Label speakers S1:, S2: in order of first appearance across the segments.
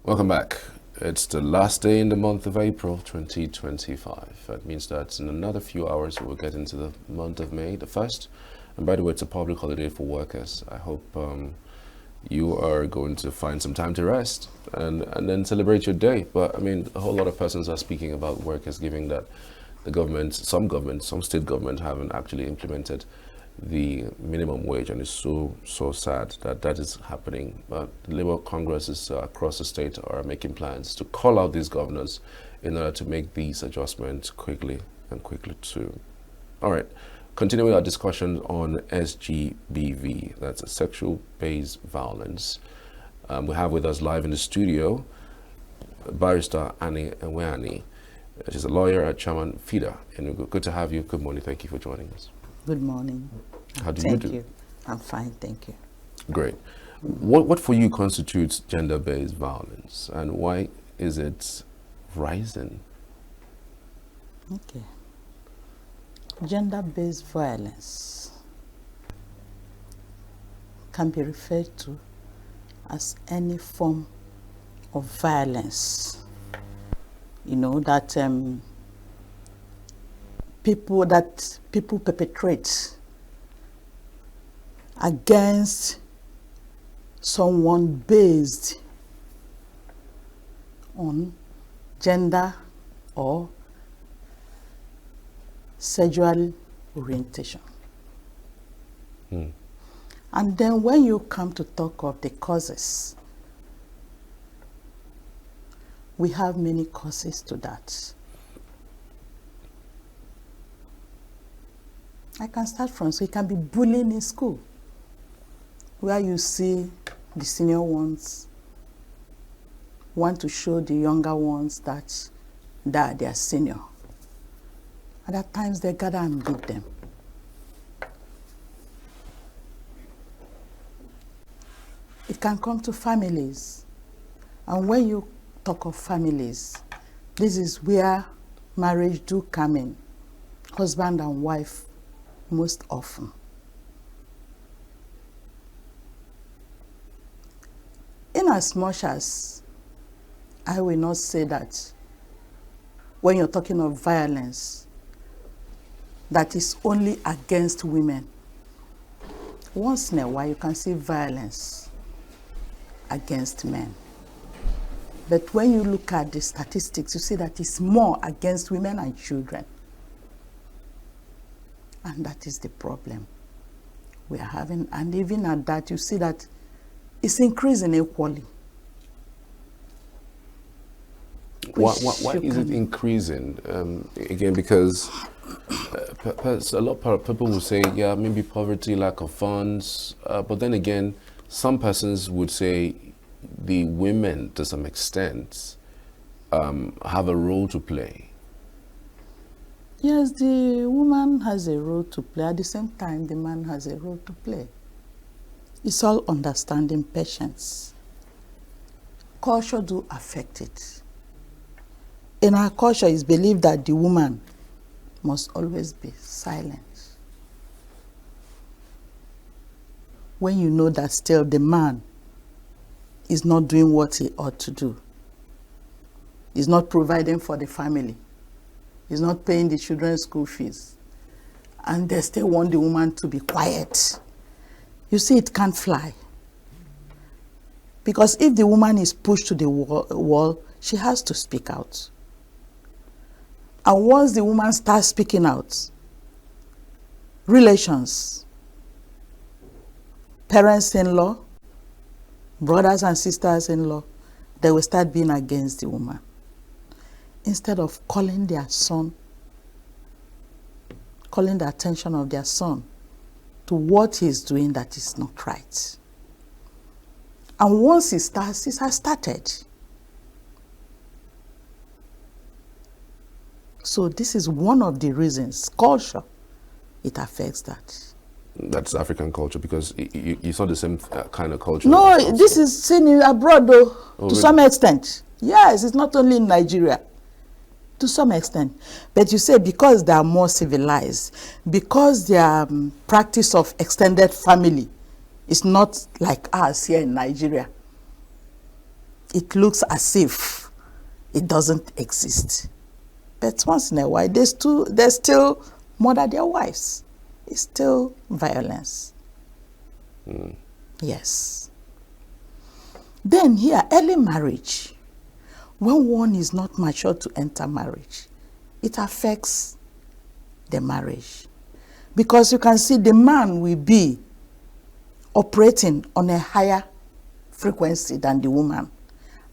S1: Welcome back. It's the last day in the month of April 2025. That means that in another few hours we'll get into the month of May, the 1st. And by the way, it's a public holiday for workers. I hope you are going to find some time to rest and then celebrate your day. But I mean, a whole lot of persons are speaking about workers, given that the government, some state government haven't actually implemented the minimum wage, and it's so sad that that is happening. But the Labour Congresses across the state are making plans to call out these governors in order to make these adjustments quickly too. All right, continuing our discussion on SGBV, that's a sexual-based violence. We have with us live in the studio Barrister Enweani. She's a lawyer at Chairman FIDA, and good to have you. Good morning. Thank you for joining us.
S2: Good morning.
S1: How do
S2: Thank
S1: you do?
S2: you. I'm fine, thank you.
S1: Great. What for you constitutes gender-based violence, and why is it rising?
S2: Okay. Gender-based violence can be referred to as any form of violence, that people perpetrate against someone based on gender or sexual orientation. And then when you come to talk of the causes, we have many causes to that. I can start from, so it can be bullying in school, where you see the senior ones want to show the younger ones that they are senior. And at times they gather and beat them. It can come to families. And when you talk of families, this is where marriage do come in, husband and wife most often. In as much as I will not say that when you're talking of violence, that is only against women. Once in a while you can see violence against men. But when you look at the statistics, you see that it's more against women and children. And that is the problem we are having. And even at that, you see that it's increasing equally.
S1: Why is it increasing? Again, because a lot of people will say, yeah, maybe poverty, lack of funds. But then again, some persons would say the women, to some extent, have a role to play.
S2: Yes, the woman has a role to play. At the same time, the man has a role to play. It's all understanding, patience. Culture do affect it. In our culture, it's believed that the woman must always be silent. When you know that still the man is not doing what he ought to do, he's not providing for the family, he's not paying the children's school fees, and they still want the woman to be quiet. You see, it can't fly. Because if the woman is pushed to the wall, she has to speak out. And once the woman starts speaking out, relations, parents-in-law, brothers and sisters-in-law, they will start being against the woman. Instead of calling their son, calling the attention of their son to what he's doing that is not right. And once it starts, it has started. So this is one of the reasons, culture, it affects that.
S1: That's African culture, because you saw the same kind of culture.
S2: No, this is seen abroad though, to some extent. Yes, it's not only in Nigeria, to some extent. But you say because they are more civilized, because their practice of extended family is not like us here in Nigeria. it looks as if it doesn't exist. But once in a while, they still murder their wives. It's still violence. Yes. Then here, early marriage. When one is not mature to enter marriage, it affects the marriage. Because you can see the man will be operating on a higher frequency than the woman.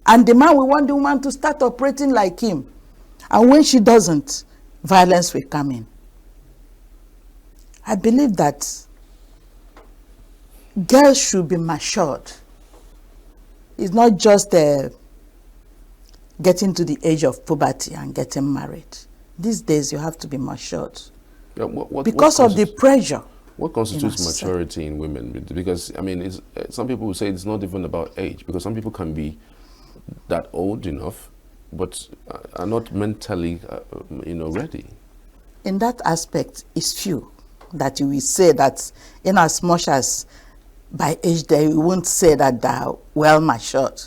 S2: And the man will want the woman to start operating like him. And when she doesn't, violence will come in. I believe that girls should be matured. It's not just getting to the age of puberty and getting married. These days you have to be matured.
S1: Yeah,
S2: because of the pressure.
S1: What constitutes maturity in women? Because, I mean, some people will say it's not even about age, because some people can be that old enough, but are not mentally, ready.
S2: In that aspect, it's few that you will say that, in as much as by age they won't say that they're well matured.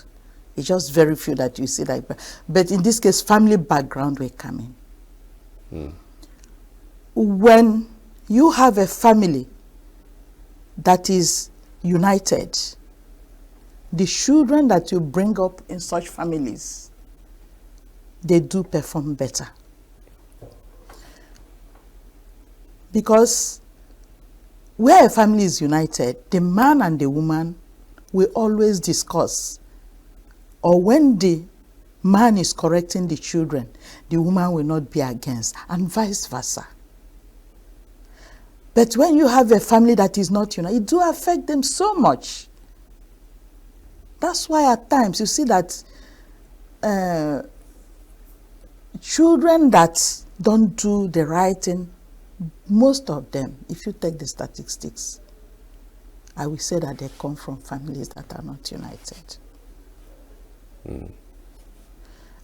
S2: It's just very few that you see that. But in this case, family background will come in. When you have a family that is united, the children that you bring up in such families, they do perform better. Because where a family is united, the man and the woman will always discuss. Or when the man is correcting the children, the woman will not be against, and vice versa. But when you have a family that is not united, it do affect them so much. That's why at times you see that children that don't do the right thing, most of them, if you take the statistics, I will say that they come from families that are not united.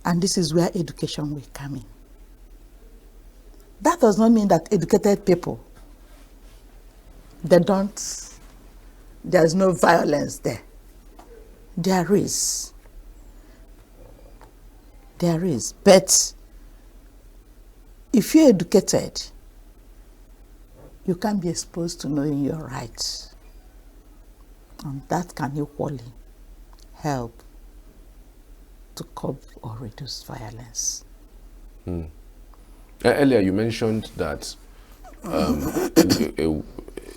S2: And this is where education will come in. That does not mean that educated people, there's no violence there. There is. But if you're educated, you can be exposed to knowing your rights. And that can equally help to curb or reduce violence.
S1: Earlier you mentioned that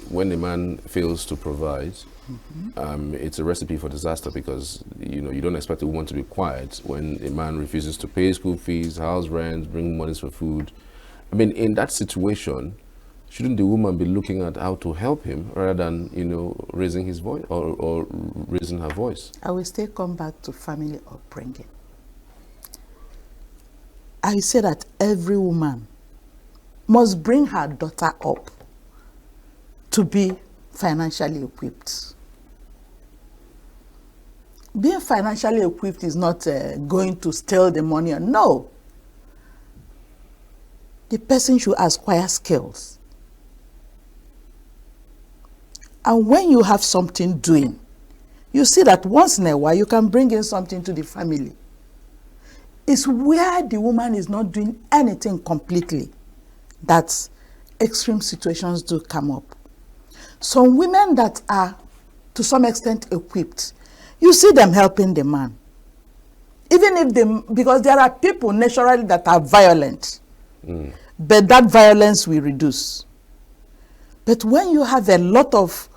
S1: when a man fails to provide, it's a recipe for disaster, because you don't expect a woman to be quiet when a man refuses to pay school fees, house rent, bring monies for food. I mean, in that situation, shouldn't the woman be looking at how to help him rather than raising his voice or raising her voice?
S2: I will still come back to family upbringing. I say that every woman must bring her daughter up to be financially equipped. Being financially equipped is not going to steal the money. No. The person should acquire skills. And when you have something doing, you see that once in a while you can bring in something to the family. It's where the woman is not doing anything completely that extreme situations do come up. Some women that are to some extent equipped, you see them helping the man. Even if because there are people naturally that are violent, but that violence will reduce. But when you have a lot of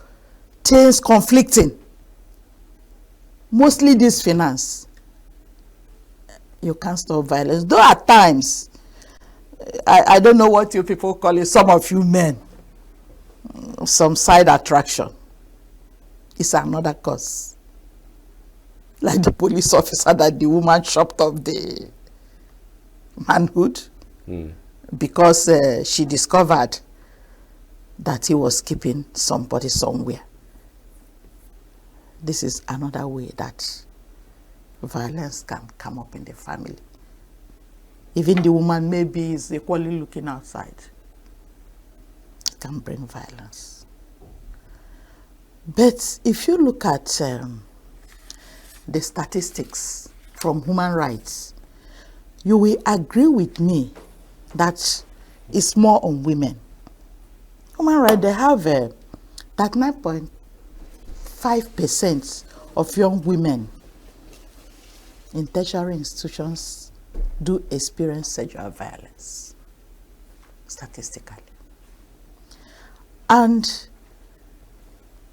S2: things conflicting, mostly this finance, you can't stop violence. Though at times, I don't know what you people call it, some of you men, some side attraction is another cause. Like the police officer that the woman chopped off the manhood because she discovered that he was keeping somebody somewhere. This is another way that violence can come up in the family. Even the woman maybe is equally looking outside. It can bring violence. But if you look at the statistics from human rights, you will agree with me that it's more on women. Human rights, they have that 9.5% of young women in tertiary institutions do experience sexual violence, statistically. And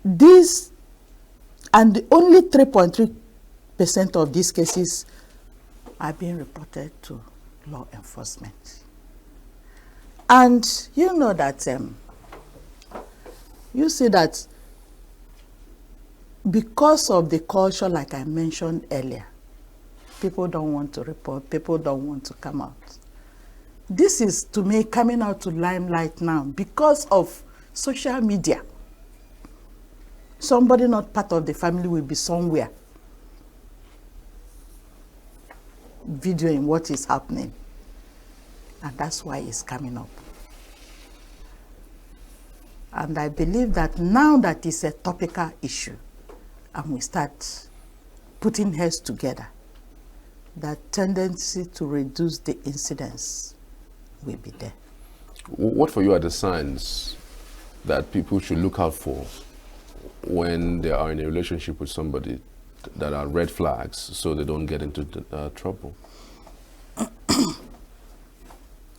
S2: the only 3.3% of these cases are being reported to law enforcement. And you know that, you see that because of the culture, like I mentioned earlier, people don't want to report, people don't want to come out. This is, to me, coming out to limelight now because of social media. Somebody not part of the family will be somewhere videoing what is happening. And that's why it's coming up. And I believe that now that it's a topical issue, and we start putting heads together, that tendency to reduce the incidence will be there.
S1: What for you are the signs that people should look out for when they are in a relationship with somebody that are red flags so they don't get into trouble?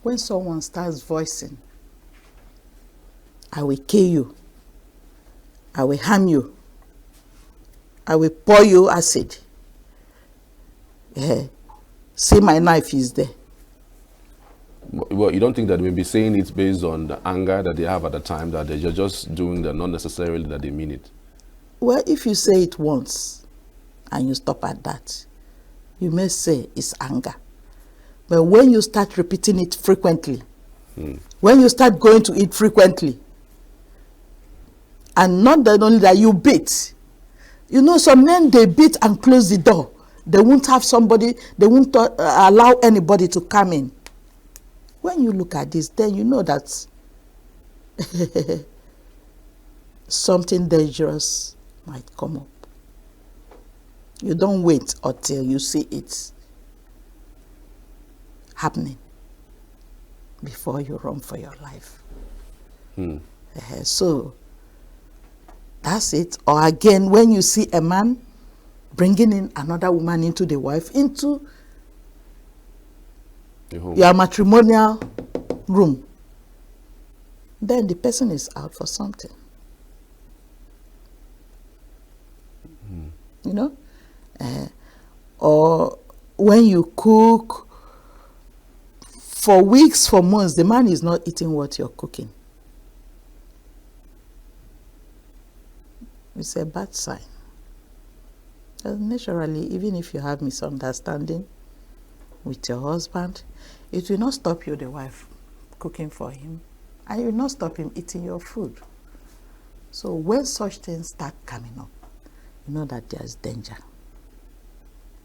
S2: When someone starts voicing, I will kill you, I will harm you, I will pour you acid. See, my knife is there.
S1: Well, you don't think that they may be saying it based on the anger that they have at the time, that they're just doing that, not necessarily that they mean it?
S2: Well, if you say it once and you stop at that, you may say it's anger. But when you start repeating it frequently, when you start going to it frequently, and not that only that you beat, you know, some men, they beat and close the door. They won't have somebody, they won't allow anybody to come in. When you look at this, then you know that something dangerous might come up. You don't wait until you see it happening before you run for your life. So that's it. Or again, when you see a man bringing in another woman into the wife, into your matrimonial room, then the person is out for something. You know? Or when you cook, for weeks, for months, the man is not eating what you're cooking. It's a bad sign. Naturally, even if you have misunderstanding with your husband, it will not stop you, the wife, cooking for him, and it will not stop him eating your food. So when such things start coming up, you know that there's danger.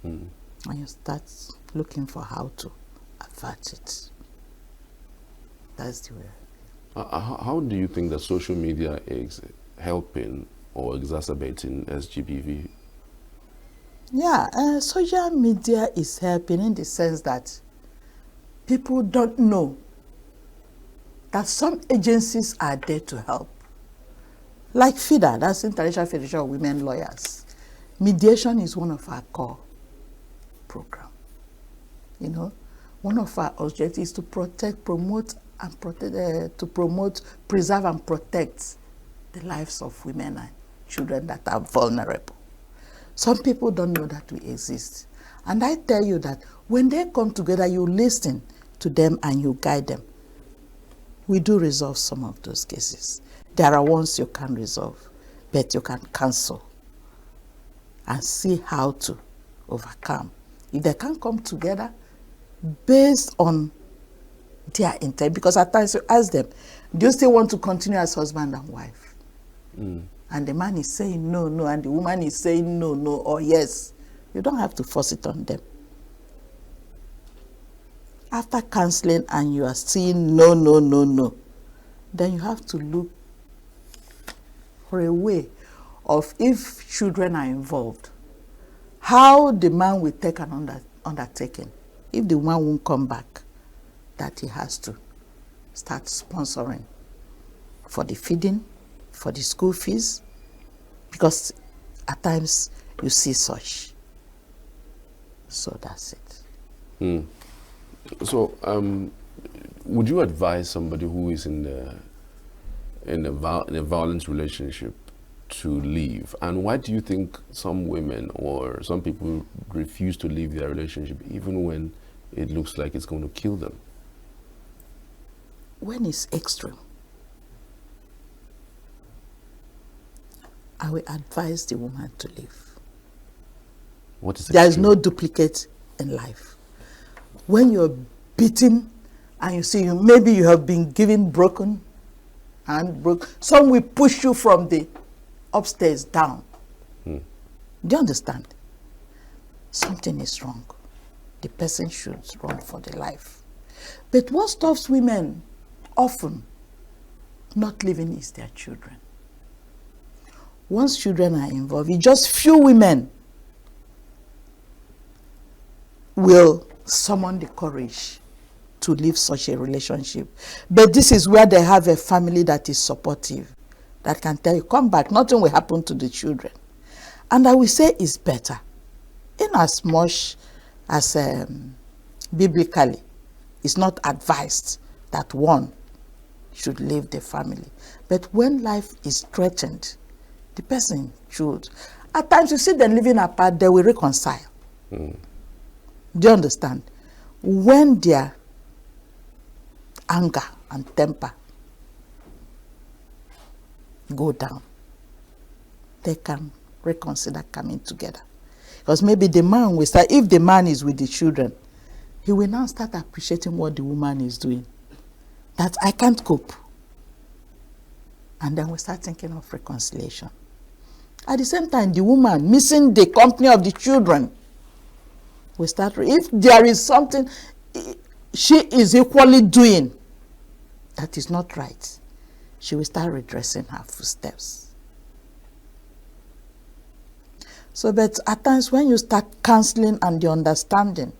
S2: And you start looking for how to avert it. That's the way.
S1: How do you think that social media is helping or exacerbating SGBV?
S2: Yeah, social media is helping in the sense that people don't know that some agencies are there to help. Like FIDA, that's International Federation of Women Lawyers. Mediation is one of our core programs. You know, one of our objectives is to protect, promote, and preserve and protect the lives of women and children that are vulnerable. Some people don't know that we exist. And I tell you that when they come together, you listen to them and you guide them. We do resolve some of those cases. There are ones you can resolve, but you can cancel and see how to overcome. If they can't come together based on their intent, because at times you ask them, do you still want to continue as husband and wife? And the man is saying no, no, and the woman is saying no, no, or yes. You don't have to force it on them. After counseling and you are seeing no, no, no, no, then you have to look for a way of, if children are involved, how the man will take an undertaking. If the woman won't come back, that he has to start sponsoring for the feeding, for the school fees, because at times you see such. So that's it.
S1: So, would you advise somebody who is in a violent relationship to leave? And why do you think some women or some people refuse to leave their relationship even when it looks like it's going to kill them?
S2: When it's extreme, I will advise the woman to leave.
S1: What is
S2: There is
S1: extreme?
S2: no duplicate in life. When you're beaten and you see maybe you have been given broken and some will push you from the upstairs down. Do you understand? Something is wrong. The person should run for their life. But what stops women often not living is their children. Once children are involved, it's just few women will summon the courage to leave such a relationship. But this is where they have a family that is supportive, that can tell you, come back, nothing will happen to the children. And I will say it's better, in as much as biblically, it's not advised that one should leave the family. But when life is threatened, the person should. At times you see them living apart, they will reconcile. Do you understand? When their anger and temper go down, they can reconsider coming together. Because maybe the man will start, if the man is with the children, he will now start appreciating what the woman is doing. That I can't cope. And then we start thinking of reconciliation. At the same time, the woman missing the company of the children, we start, if there is something she is equally doing that is not right, she will start redressing her footsteps. So, but at times when you start counseling and the understanding,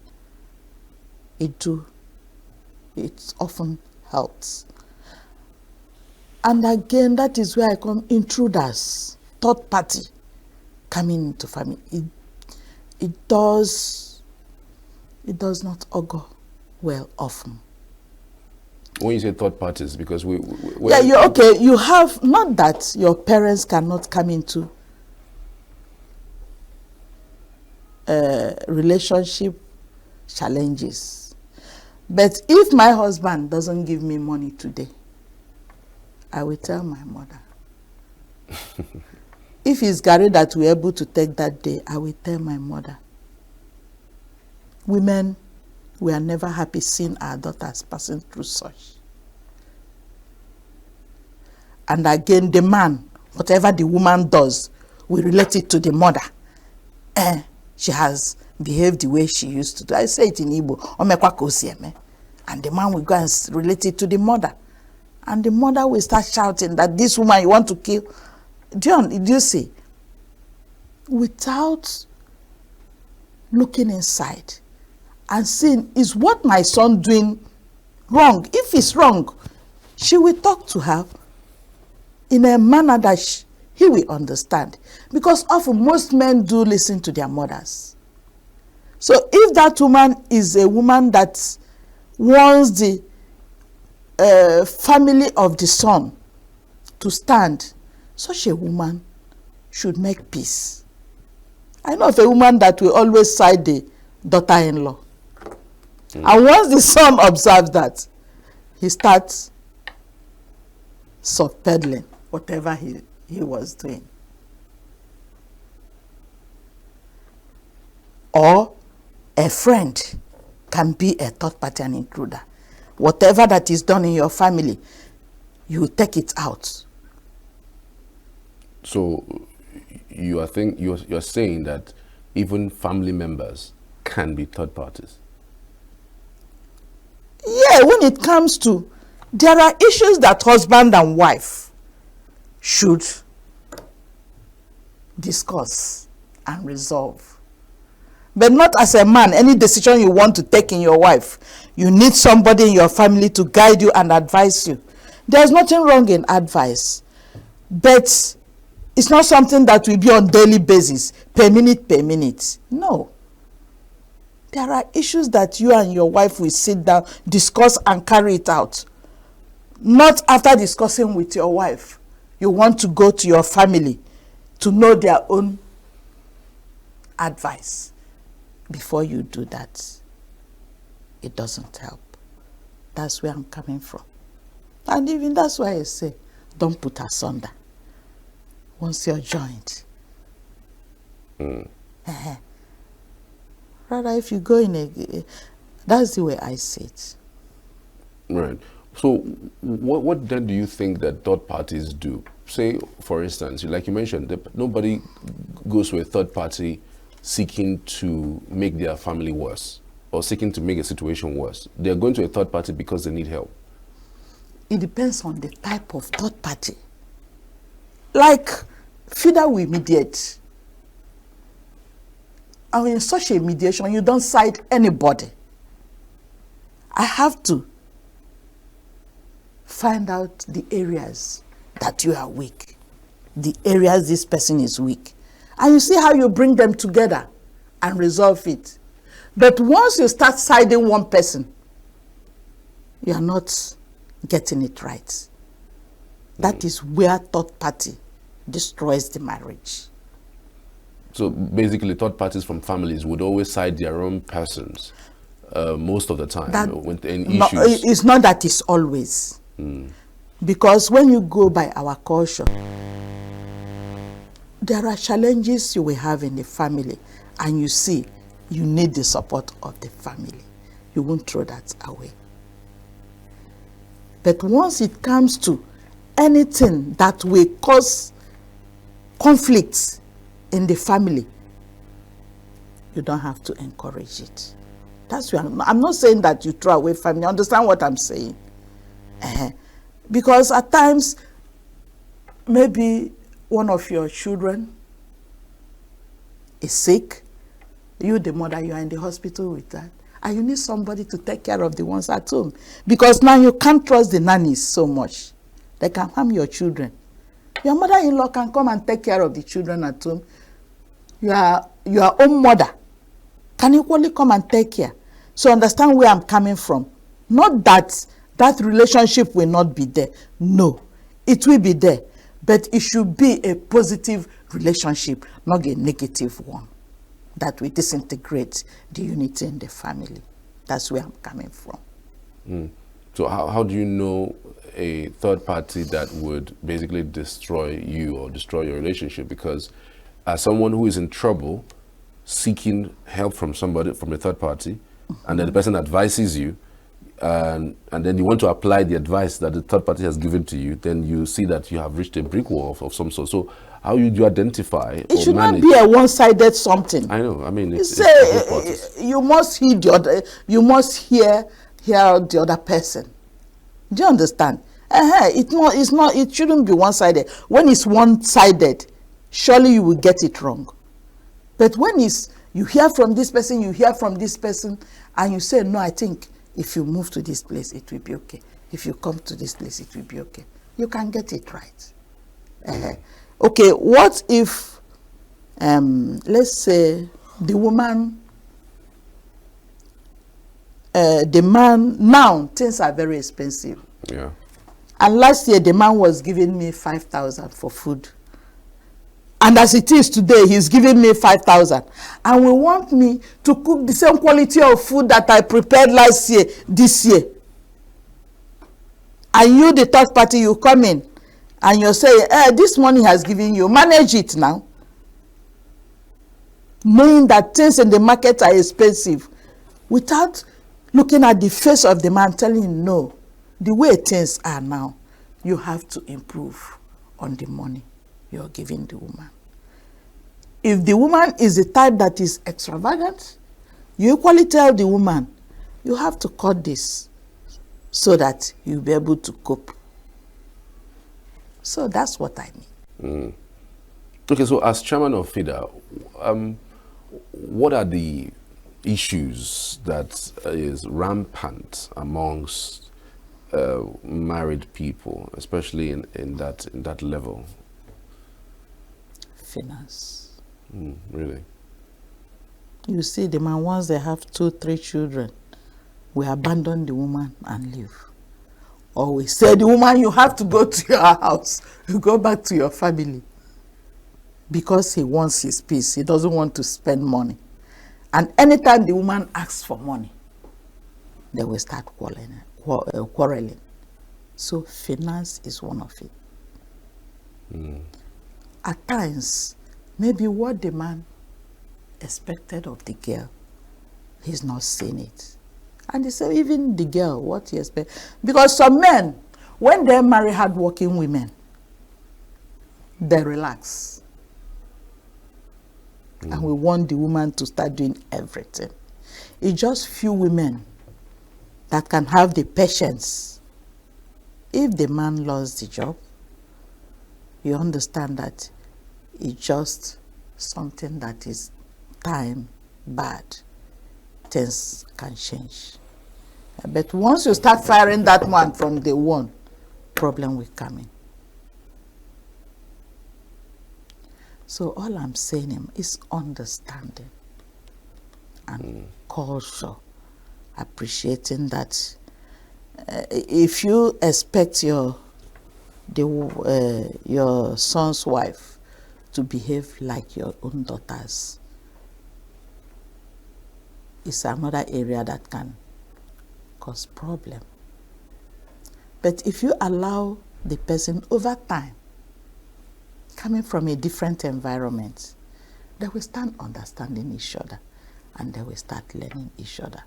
S2: it often helps. And again, that is where I come, intruders, third party coming into family. It does not augur well often.
S1: When you say third parties, because
S2: you have, not that your parents cannot come into relationship challenges. But if my husband doesn't give me money today, I will tell my mother. If it's Gary that we're able to take that day, I will tell my mother. Women, we are never happy seeing our daughters passing through such. And again, the man, whatever the woman does, we relate it to the mother. She has behaved the way she used to do. I say it in Igbo. And the man will go and relate it to the mother. And the mother will start shouting that this woman you want to kill. Do you see? Without looking inside and seeing, is what my son doing wrong? If it's wrong, she will talk to her in a manner that he will understand. Because often most men do listen to their mothers. So if that woman is a woman that wants the family of the son to stand, such a woman should make peace. I know of a woman that will always side the daughter-in-law. And once the son observes that, he starts soft-pedaling whatever he was doing. Or a friend can be a third party and intruder. Whatever that is done in your family, you take it out.
S1: So you're saying that even family members can be third parties?
S2: Yeah, when it comes to, there are issues that husband and wife should discuss and resolve. But not as a man. Any decision you want to take in your wife, you need somebody in your family to guide you and advise you. There's nothing wrong in advice, but it's not something that will be on daily basis, per minute. No. There are issues that you and your wife will sit down, discuss and carry it out. Not after discussing with your wife. You want to go to your family to know their own advice. Before you do that, it doesn't help. That's where I'm coming from. And even that's why I say, don't put asunder. Once you're joined. Rather, if you go in that's the way I see it.
S1: Right. So what then do you think that third parties do? Say, for instance, like you mentioned, that nobody goes to a third party seeking to make their family worse or seeking to make a situation worse. They're going to a third party because they need help.
S2: It depends on the type of third party. Like, FIDA will mediate. And in such a mediation, you don't cite anybody. I have to find out the areas that you are weak, the areas this person is weak. And you see how you bring them together and resolve it. But once you start siding one person, you are not getting it right. That is where third party destroys the marriage.
S1: So basically, third parties from families would always side their own persons most of the time in issues.
S2: It's not that it's always. Because when you go by our culture, there are challenges you will have in the family, and you see you need the support of the family. You won't throw that away. But once it comes to anything that will cause conflicts in the family, you don't have to encourage it. That's why I'm not saying that you throw away family. Understand what I'm saying? Because at times, maybe one of your children is sick. You, the mother, you are in the hospital with that. And you need somebody to take care of the ones at home. Because now you can't trust the nannies so much. They can harm your children. Your mother-in-law can come and take care of the children at home. Your own mother can equally come and take care. So understand where I'm coming from. Not that that relationship will not be there. No, it will be there. But it should be a positive relationship, not a negative one. That will disintegrate the unity in the family. That's where I'm coming from.
S1: So how do you know a third party that would basically destroy you or destroy your relationship? Because as someone who is in trouble, seeking help from somebody, from a third party, and then the person advises you, and then you want to apply the advice that the third party has given to you, then you see that you have reached a brick wall of some sort. So how do you identify
S2: it should manage? Not be a one-sided something.
S1: I know. I mean,
S2: you must hear the other. You must hear the other person. Do you understand? It shouldn't be one-sided. When it's one-sided, surely you will get it wrong. But when you hear from this person, you hear from this person, and you say, no, I think if you move to this place, it will be okay. If you come to this place, it will be okay. You can get it right. Okay, what if, let's say, the woman, the man, now things are very expensive.
S1: Yeah. And
S2: last year, the man was giving me 5,000 for food. And as it is today, he's giving me 5,000. And we want me to cook the same quality of food that I prepared last year, this year. And you, the third party, you come in and you say, this money has given you, manage it now. Knowing that things in the market are expensive, without looking at the face of the man, telling him, no, the way things are now, you have to improve on the money you're giving the woman. If the woman is the type that is extravagant, you equally tell the woman, you have to cut this so that you'll be able to cope. So that's what I mean.
S1: Okay, so as chairman of FIDA, what are the issues that is rampant amongst married people, especially in that level?
S2: Finance.
S1: Really?
S2: You see, the man, once they have 2, 3 children, we abandon the woman and leave. Or we say, the woman, you have to go to your house. You go back to your family. Because he wants his peace. He doesn't want to spend money. And anytime the woman asks for money, they will start quarreling. So finance is one of it. At times, maybe what the man expected of the girl, he's not seeing it. And they say, even the girl, what he expects. Because some men, when they marry hardworking women, they relax. And we want the woman to start doing everything. It's just few women that can have the patience. If the man lost the job, you understand that it's just something that is time bad. Things can change. But once you start firing that man from day one, problem will come in. So all I'm saying is understanding and culture, appreciating that if you expect your son's wife to behave like your own daughters, it's another area that can cause problem. But if you allow the person over time, coming from a different environment, they will start understanding each other and they will start learning each other.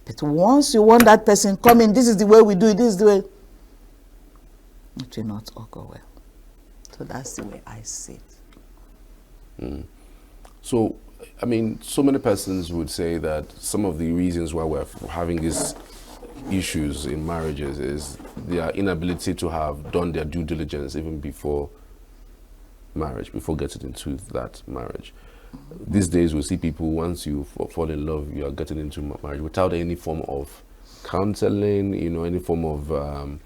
S2: But once you want that person coming, this is the way we do it, this is the way, it will not all go well. So that's the way I see it.
S1: So, I mean, so many persons would say that some of the reasons why we're having these issues in marriages is their inability to have done their due diligence even before marriage, before getting into that marriage. These days we see people, once you fall in love, you are getting into marriage without any form of counseling, any form of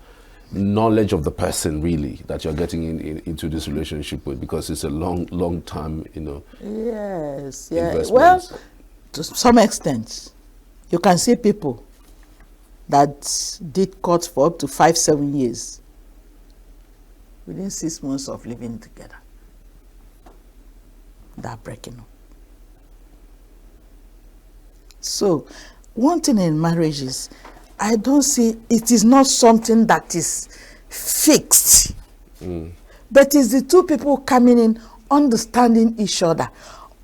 S1: knowledge of the person really that you're getting into this relationship with, because it's a long time,
S2: Yes, yeah.
S1: investment.
S2: Well, to some extent, you can see people that did court for up to 5-7 years within 6 months of living together. They're breaking up. So, one thing in marriage is, I don't see, it is not something that is fixed. But it's the two people coming in, understanding each other,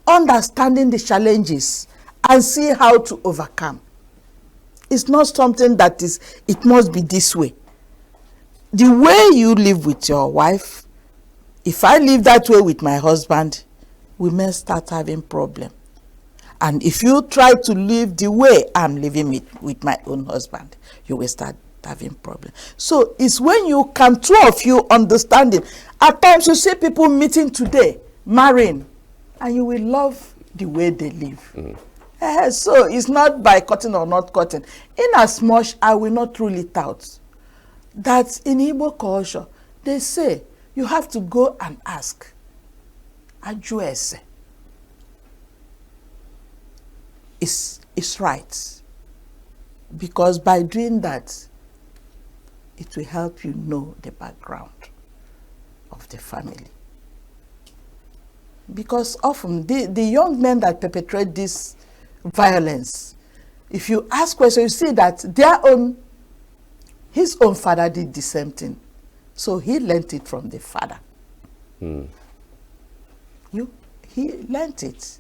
S2: understanding the challenges, and see how to overcome. It's not something that is, it must be this way. The way you live with your wife, if I live that way with my husband, we may start having problem. And if you try to live the way I'm living with my own husband, you will start having problem. So it's when you come, two of you understanding. At times you see people meeting today, marrying, and you will love the way they live. So it's not by cutting or not cutting. In as much I will not rule it out. That in Igbo culture, they say you have to go and ask. Ajuese. It's right. Because by doing that, it will help you know the background of the family. Because often the young men that perpetrate this violence, if you ask questions, you see that his own father did the same thing. So he learned it from the father. He learned it.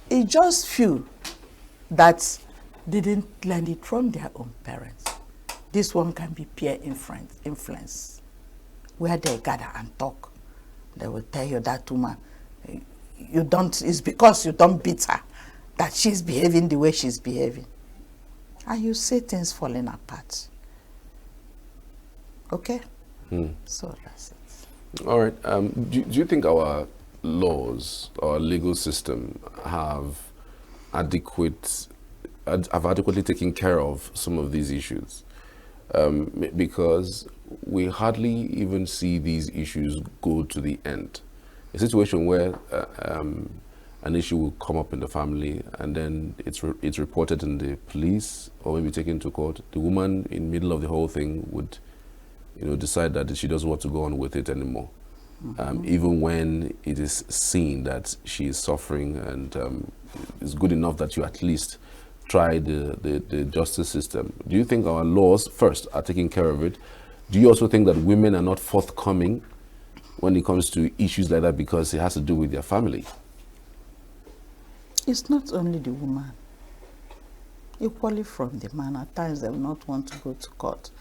S2: It's just few that didn't learn it from their own parents. This one can be peer influence, where they gather and talk. They will tell you that woman, it's because you don't beat her that she's behaving the way she's behaving. And you see things falling apart. Okay? So that's it.
S1: All right. Do you think our laws or legal system have adequately taken care of some of these issues? Because we hardly even see these issues go to the end. A situation where an issue will come up in the family, and then it's reported in the police or maybe taken to court. The woman in the middle of the whole thing would, decide that she doesn't want to go on with it anymore. Even when it is seen that she is suffering, and it's good enough that you at least try the justice system. Do you think our laws first are taking care of it? Do you also think that women are not forthcoming when it comes to issues like that because it has to do with their family?
S2: It's not only the woman. Equally from the man. At times they will not want to go to court.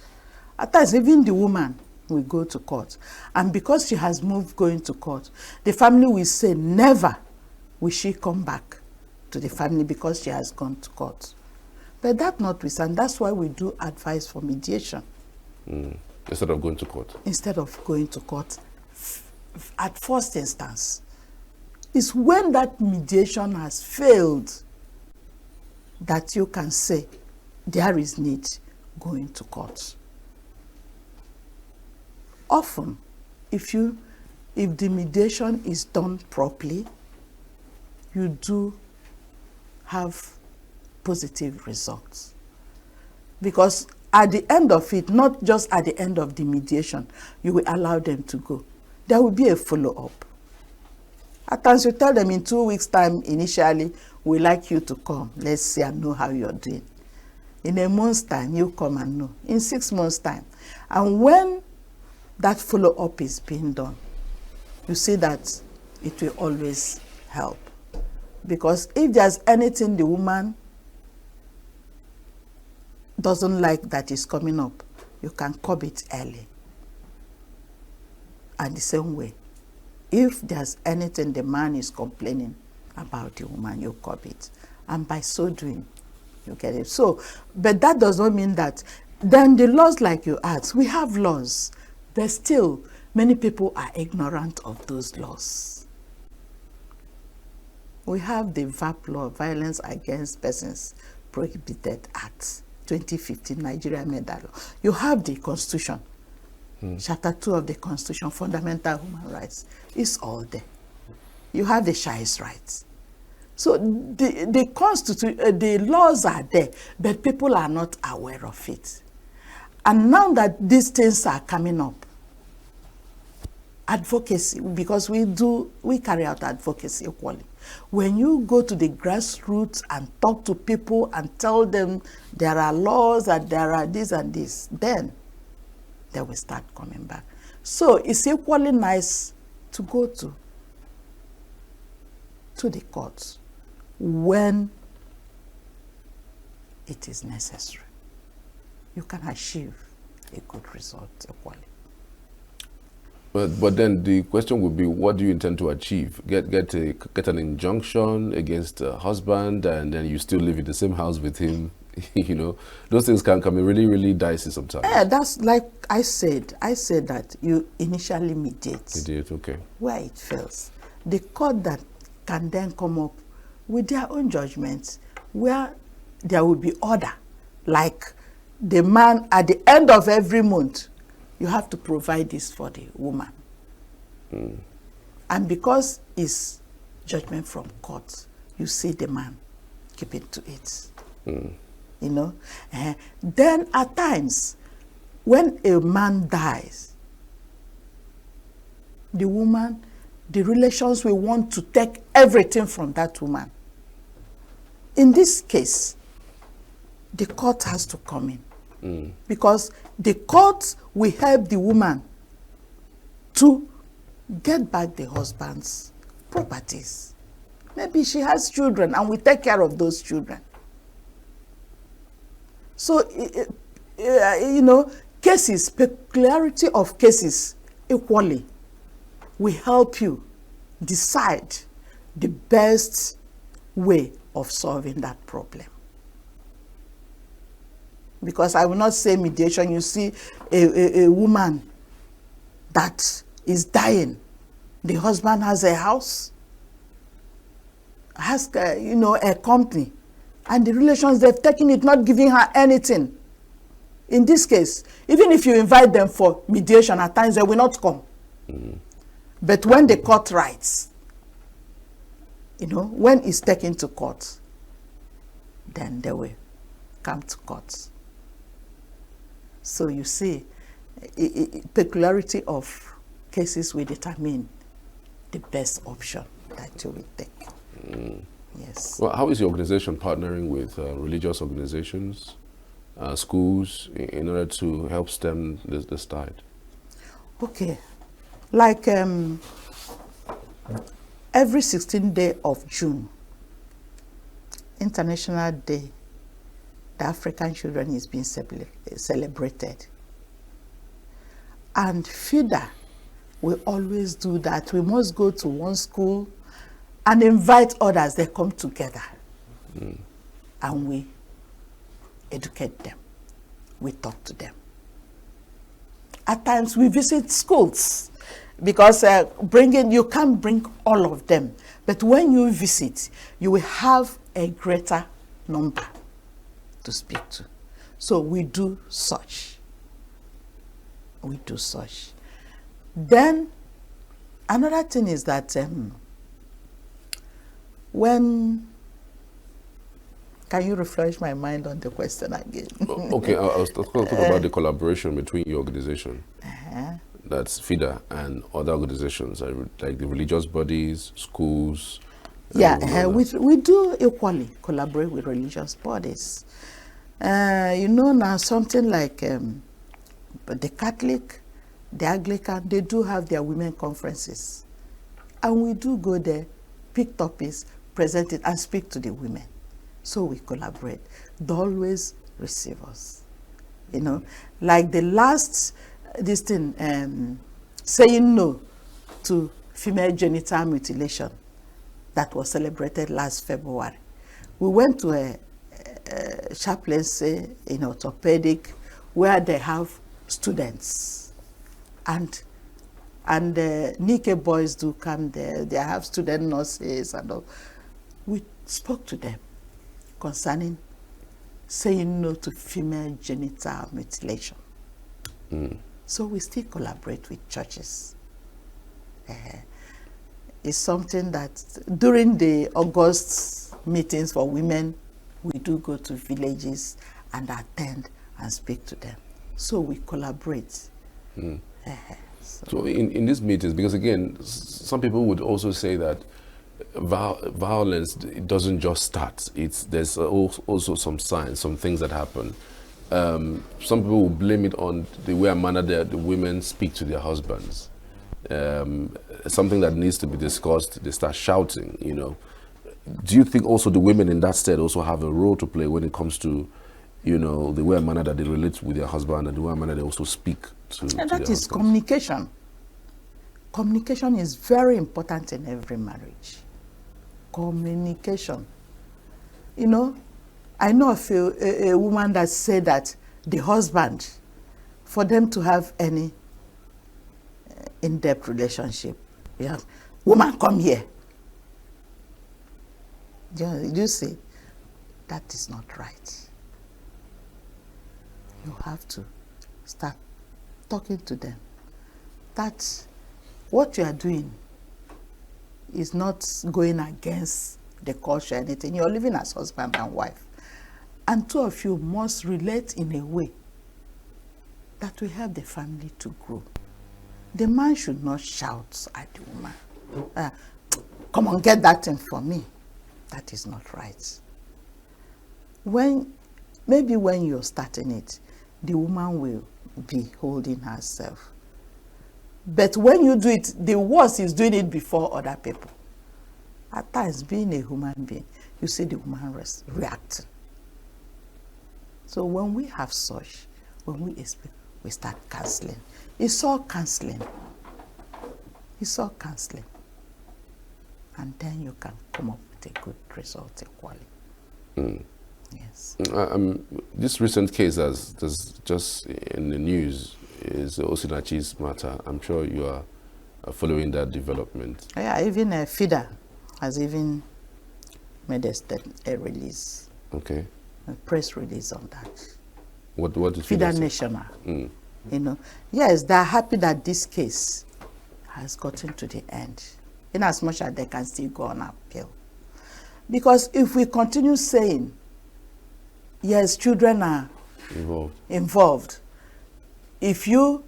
S2: At times even the woman will go to court. And because she has moved going to court, the family will say never will she come back to the family because she has gone to court. But that notwithstanding, that's why we do advise for mediation.
S1: Instead of going to court? Instead of
S2: going to court at first instance. It's when that mediation has failed that you can say there is need going to court. Often, if the mediation is done properly, you do have positive results. Because at the end of it, not just at the end of the mediation, you will allow them to go. There will be a follow-up. At times you tell them in 2 weeks' time, initially, we like you to come. Let's see and know how you're doing. In a month's time, you come and know. In 6 months' time. And when that follow-up is being done, you see that it will always help. Because if there's anything the woman doesn't like that is coming up, you can curb it early. And the same way, if there's anything the man is complaining about the woman, you curb it. And by so doing, you get it. So, but that does not mean that then the laws, like you asked, we have laws, but still many people are ignorant of those laws. We have the VAP law, Violence Against Persons Prohibited Act, 2015, Nigeria made that law. You have the Constitution, Chapter 2 of the Constitution, Fundamental Human Rights. It's all there. You have the child's rights. So the laws are there, but people are not aware of it. And now that these things are coming up, advocacy, because we carry out advocacy equally. When you go to the grassroots and talk to people and tell them there are laws and there are this and this, then they will start coming back. So it's equally nice to go to the courts when it is necessary. You can achieve a good result equally.
S1: But then the question would be, what do you intend to achieve? Get an injunction against a husband, and then you still live in the same house with him? Those things can be really, really dicey sometimes.
S2: Yeah, that's like I said. I said that you initially mediate.
S1: Mediate, okay.
S2: Where it fails, the court that can then come up with their own judgments, where there will be order, like the man at the end of every month, you have to provide this for the woman. And because it's judgment from court, you see the man keeping to it. Then at times, when a man dies, the woman, the relations will want to take everything from that woman. In this case, the court has to come in. Because the court will help the woman to get back the husband's properties. Maybe she has children and we take care of those children. So, cases, peculiarity of cases equally will help you decide the best way of solving that problem. Because I will not say mediation, you see a woman that is dying The husband has a house, has a company, and the relations they've taken it, not giving her anything. In this case, even if you invite them for mediation, at times they will not come. But when the court writes, when it's taken to court, then they will come to court. So you see, peculiarity of cases will determine the best option that you will take. Yes.
S1: Well, how is your organization partnering with religious organizations, schools, in order to help stem this tide?
S2: Okay. Like every 16th day of June, International Day, the African children is being celebrated. And FIDA we always do that. We must go to one school and invite others. They come together and we educate them. We talk to them. At times we visit schools because you can't bring all of them. But when you visit, you will have a greater number to speak to. So we do such. We do such. Then another thing is that can you refresh my mind on the question again?
S1: Okay, I was talking about the collaboration between your organization, that's FIDA, and other organizations like the religious bodies, schools.
S2: Yeah, we do equally collaborate with religious bodies. Now something like the Catholic, the Anglican, they do have their women conferences. And we do go there, pick topics, present it, and speak to the women. So we collaborate. They always receive us. Like the last, saying no to female genital mutilation that was celebrated last February. We went to a chaplaincy in orthopedic where they have students, and Nike boys do come there. They have student nurses and all. We spoke to them concerning saying no to female genital mutilation. So we still collaborate with churches. It's something that during the August meetings for women, we do go to villages and attend and speak to them. So we collaborate.
S1: So in these meetings, because again, some people would also say that violence, it doesn't just start. There's also some signs, some things that happen. Some people will blame it on the way and manner the women speak to their husbands. Something that needs to be discussed, they start shouting, Do you think also the women in that state also have a role to play when it comes to, the way and manner that they relate with their husband, and the way and manner they also speak to
S2: and
S1: their
S2: that is
S1: husbands?
S2: communication. Communication is very important in every marriage. Communication. I know of a woman that said that the husband, for them to have any in-depth relationship, woman, come here. You see, that is not right. You have to start talking to them. That what you are doing is not going against the culture or anything. You're living as husband and wife. And two of you must relate in a way that will help the family to grow. The man should not shout at the woman. Come on, get that thing for me. That is not right. Maybe when you're starting it, the woman will be holding herself. But when you do it, the worst is doing it before other people. At times, being a human being, you see the woman reacting. So when we have such, when we speak, we start counseling. It's all counseling. It's all counseling. And then you can come up with a good result equally. Yes.
S1: This recent case that's just in the news is the Icidences matter. I'm sure you are following that development.
S2: Yeah, even FIDA has even made a release,
S1: Okay.
S2: a press release on that.
S1: What did
S2: FIDA
S1: FIDA say?
S2: National. You know, yes, they're happy that this case has gotten to the end, in as much as they can still go on appeal. Because if we continue saying, yes, children are involved, if you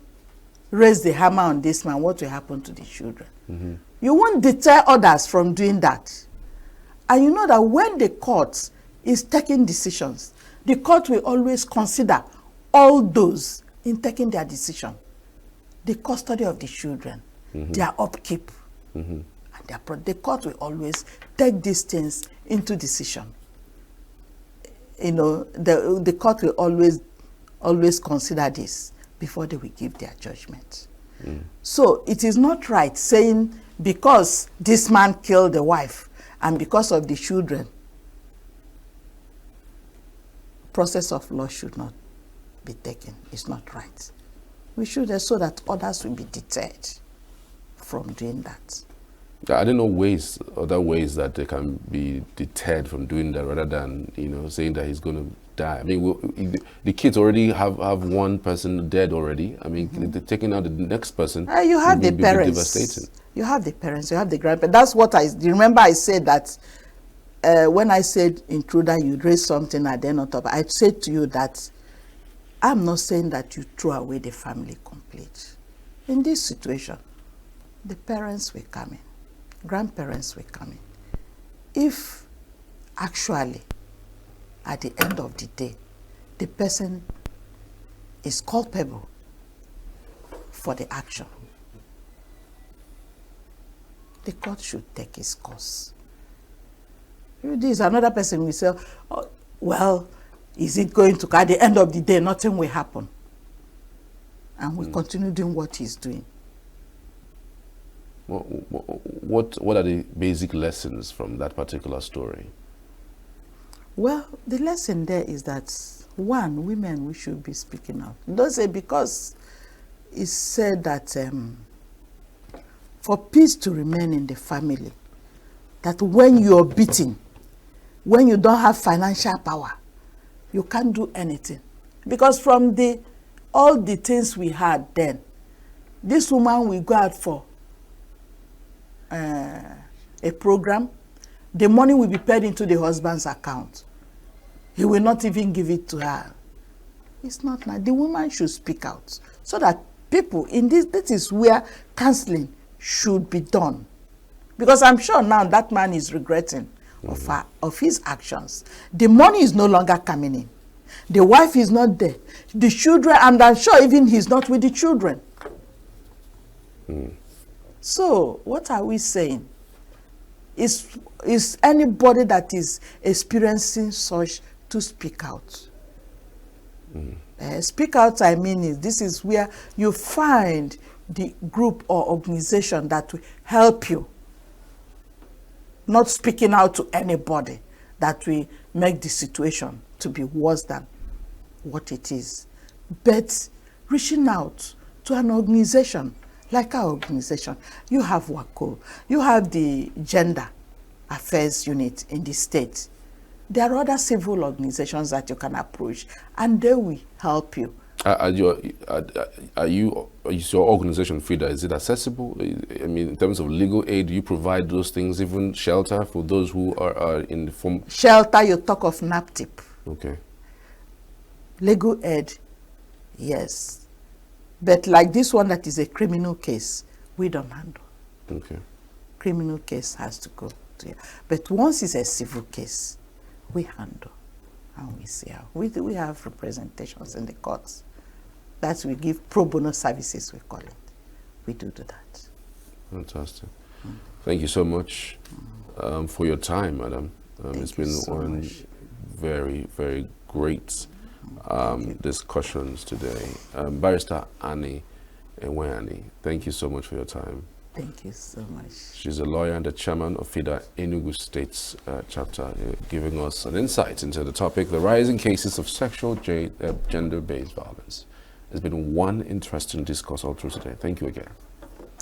S2: raise the hammer on this man, what will happen to the children? You won't deter others from doing that. And you know that when the court is taking decisions, the court will always consider all those in taking their decision. The custody of the children, their upkeep, and the court will always take these things into decision. You know, the court will always consider this before they will give their judgment. So it is not right saying because this man killed the wife and because of the children, process of law should not be taken. It's not right. We should, so that others will be deterred from doing that.
S1: I don't know other ways that they can be deterred from doing that, rather than, you know, saying that he's going to die. I mean, the kids already have one person dead already. I mean, they're taking out the next person.
S2: You have the parents.
S1: Devastating.
S2: You have the parents. You have the grandparents. That's what do you remember I said that when I said intruder, you raise something at the end of top. I said to you that I'm not saying that you throw away the family complete. In this situation, the parents will come in. Grandparents will come in. If actually, at the end of the day, the person is culpable for the action, the court should take its course. This another person will say, oh, well, is it going to, at the end of the day, nothing will happen. And we continue doing what he's doing.
S1: What are the basic lessons from that particular story?
S2: Well, the lesson there is that, one, women, we should be speaking out. Don't say because it's said that for peace to remain in the family, that when you're beaten, when you don't have financial power, you can't do anything. Because from all the things we had then, this woman will go out for a program, the money will be paid into the husband's account. He will not even give it to her. It's not like the woman should speak out so that people in this is where counseling should be done. Because I'm sure now that man is regretting of his actions. The money is no longer coming in. The wife is not there. The children, and I'm sure even he's not with the children. So what are we saying? Is anybody that is experiencing such to speak out? Speak out, I mean, this is where you find the group or organization that will help you. Not speaking out to anybody that will make the situation to be worse than what it is. But reaching out to an organization like our organization. You have WACO, you have the Gender Affairs Unit in the state. There are other civil organizations that you can approach, and they will help you. Is your organization, FIDA, is it accessible? I mean, in terms of legal aid, do you provide those things, even shelter for those who are in the form? Shelter, you talk of NAPTIP.
S1: Okay.
S2: Legal aid, yes. But like this one that is a criminal case, we don't handle.
S1: Okay.
S2: Criminal case has to go to you. But once it's a civil case, we handle. And we see how. We have representations in the courts. That we give pro bono services, we call it. We do that.
S1: Fantastic. Thank you so much for your time, madam. It's been one very, very great discussions today. Barrister Annie Enweani, thank you so much for your time.
S2: Thank you so much.
S1: She's a lawyer and the chairman of FIDA Enugu State's chapter, giving us an insight into the topic, the rising cases of sexual gender-based violence. It's been one interesting discourse all through today. Thank you again.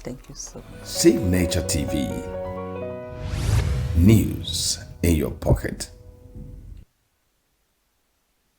S2: Thank you so much.
S3: Save Nature TV. News in your pocket.